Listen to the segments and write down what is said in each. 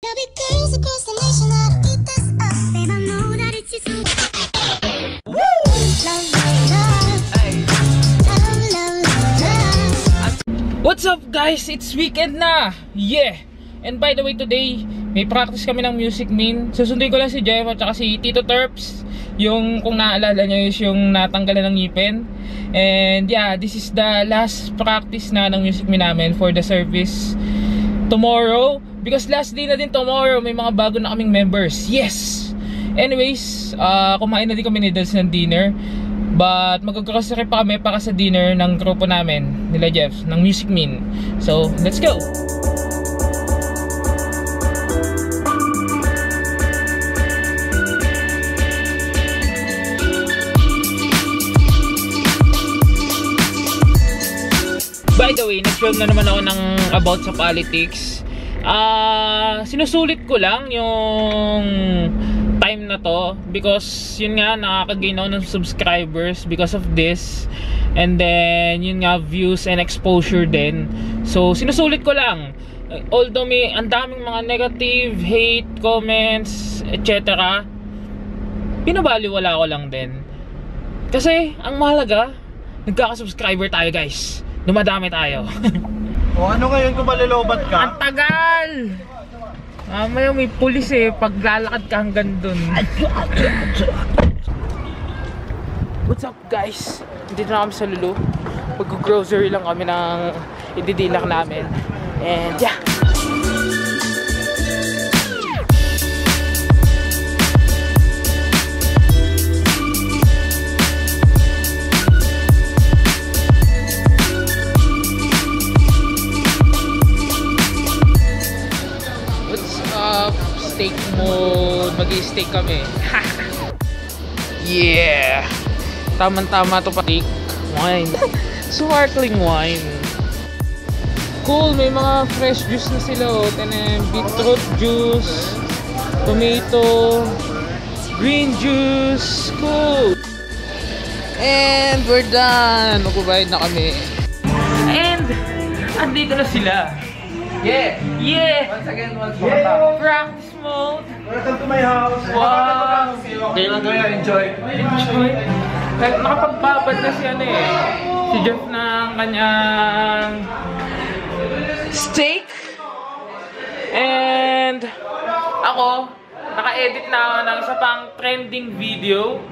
What's up guys? It's weekend na! Yeah! And by the way, today may practice kami ng Music Min. Susunduin ko lang si Jeff at saka si Tito Terps. Yung kung naalala nyo is yung natanggalan ng ngipin. And yeah, this is the last practice na ng Music Min namin for the service tomorrow. Because last day na din tomorrow, may mga bago na kaming members. Yes! Anyways, kumain na din kami ni Dels ng dinner. But mag-grocery pa kami para sa dinner ng grupo namin, nila Jeff, ng Music Min. So, let's go! By the way, nag-film na naman ako ng about sa politics. Sinusulit ko lang yung time na to because yun nga, nakaka-gain ako ng subscribers because of this, and then yun nga, views and exposure din. So sinusulit ko lang, although may ang daming mga negative, hate, comments, etc. Pinabaliwala ko lang din kasi ang mahalaga, nagkaka-subscriber tayo guys, dumadami tayo. O ano ngayon kung malilobat ka? Ang tagal! Mamaya may pulis eh, paglalakad ka hanggang dun. What's up guys? Dito na kami sa Lulu. Mag-grocery lang kami ng ididilak namin. And yeah! Steak mode, mag-i-steak kami. Yeah! Tama-tama to patik. Wine. Sparkling wine. Cool, may mga fresh juice na sila. Beetroot juice, tomato, green juice. Cool! And we're done! Magbabayad na kami. And andito na sila. Yeah! Yeah! Once again, practice mode. Welcome to my house. Wow! Kaya lang kaya, enjoy. Enjoy? Nakapagbabad na siya si Jeff ng kanyang steak. And ako, naka-edit na ako ng isa pang trending video.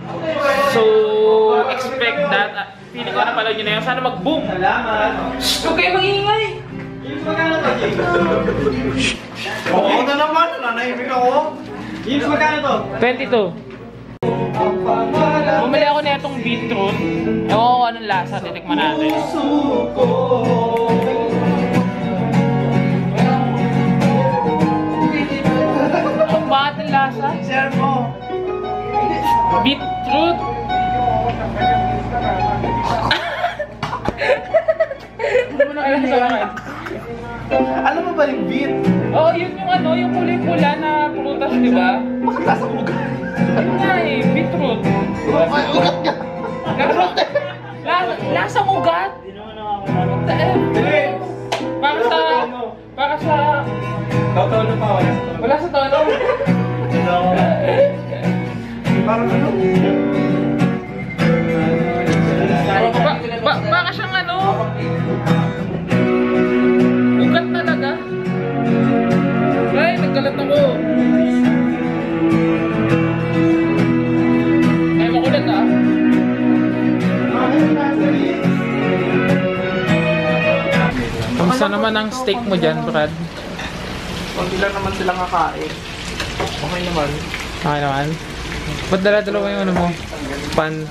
So, expect that. Feeling ko na pala yun na yun. Sana mag-boom. Salamat. Huwag kayo mag-iingay. Magkano to, James? Oo na naman, nanahimik ako. James, magkano to? 22. Bumili ako na itong beetroot. Ewan ko anong lasa, titikman natin. Ang bakit ang lasa? Share mo. Beetroot. Alam mo ba yung beet? Oh, yun yung ano, yung kulay-pula na prutas, di ba? Bakit lasa mo ka? Yun nga eh, beetroot. Ay, ugat ka! Lasang ugat? Para sa... Tono pa, Wala sa tono? Parang ano? Baka siyang ano? Ugat talaga? Ay, nagkalat ako. Ay, makulat ah. Kamusta naman ang steak mo dyan, Brad? Kunti lang naman silang kakain. Okay naman. Okay naman. Ba't dala-dalawa yung ano mo? Pan.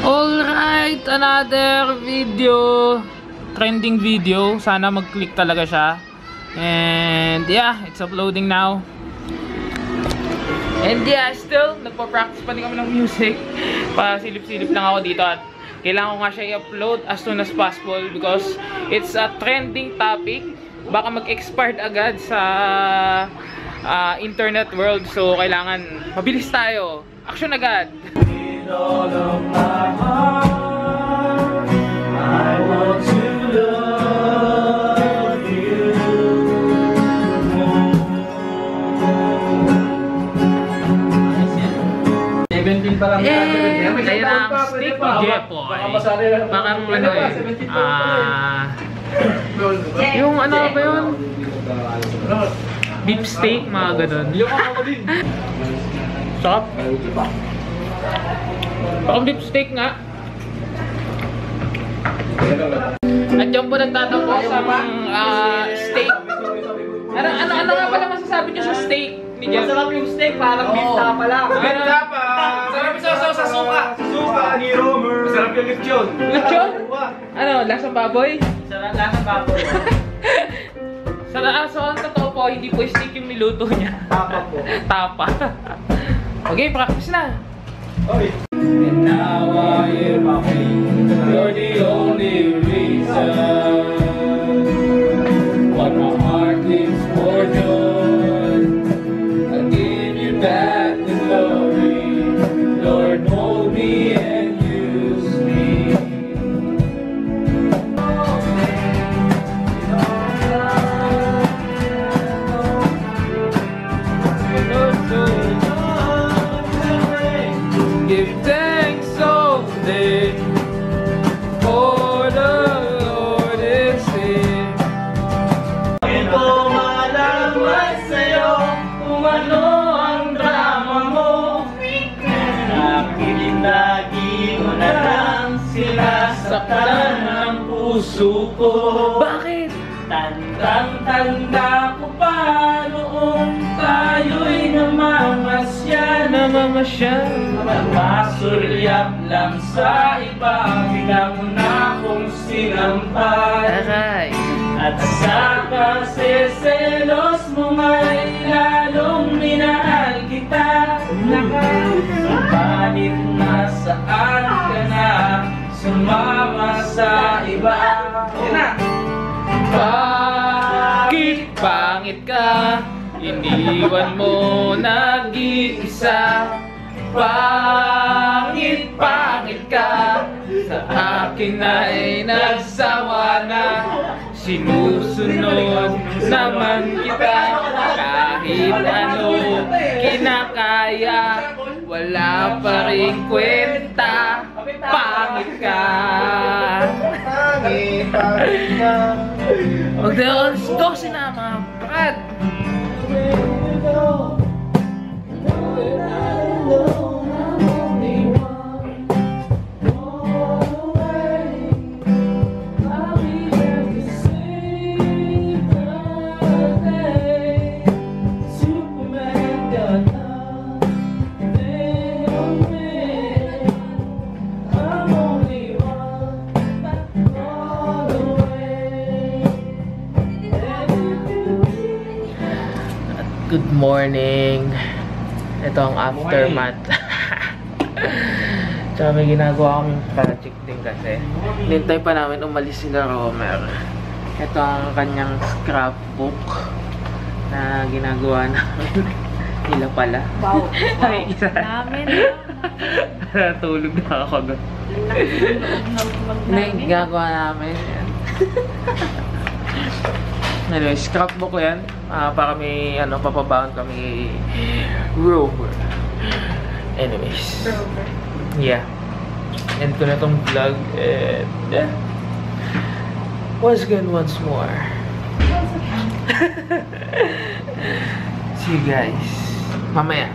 Alright, another video. Trending video. Sana mag-click talaga siya. And yeah, it's uploading now. And yeah, still, nagpa-practice pa din kami ng music. Pasilip-silip lang ako dito at kailangan ko nga siya i-upload as soon as possible because it's a trending topic. Baka mag-expired agad sa internet world. So, kailangan mabilis tayo. Action agad! I want to love you. Jepoy. Parang ano yung ano ba yun? Beef steak, mga ganun. Sarap. Parang beef steak nga. At yung po nagtatampo sa steak. Ano nga pala masasabi niyo sa steak ni Jeff? Masarap yung steak, parang beef tapa lang. Beef tapa! Masarap yung sausaw sa suka. Sa suka ni Romer. Masarap yung lechon. Lechon? Ano, lasang baboy? Masarap lasang baboy. So ang totoo po, hindi po steak yung niluto niya. Tapa po. Tapa. Okay, practice na. Okay. And now I am happy. You're the only reason. What my heart lives for joy. I give you back the glory. Lord, mold me and use me. Give thanks all day, for the Lord is here. Ito malaman sa'yo kung ano ang drama mo. Nakilig lagi mo na lang sinasaktan ng puso ko. Bakit? Tandang-tanda ko pa noong tayo'y namamasyal. Masulyap lang sa iba, bigla mo na akong sinampal. Aray. At sa kaseselos mo nga'y lalong minahal kita. Subalit nasaan ka na, sumama sa iba. Yan na! Bakit pangit ka? Iniwan mo nag-iisa. Pangit ka. Sa akin ay nagsawa na. Sinusunod naman kita. Kahit ano kinakaya, wala pa rin kwenta. Pangit ka. Magdaon 12 na mga brad. Good morning. Ito ang aftermath. Tsaka may ginagawa akong project din kasi. Nintay pa namin umalis sila Romer. Ito ang kanyang scrapbook na ginagawa namin. Nila pala. Wow. Ay, isa. Namin. Natulog na ako doon. Hindi, ginagawa namin. Yan. Anyway, scrapbook yan. Para may papabaon kami Rover. Anyways. Yeah. End ko na tong vlog and once again, once more. See you guys mamaya.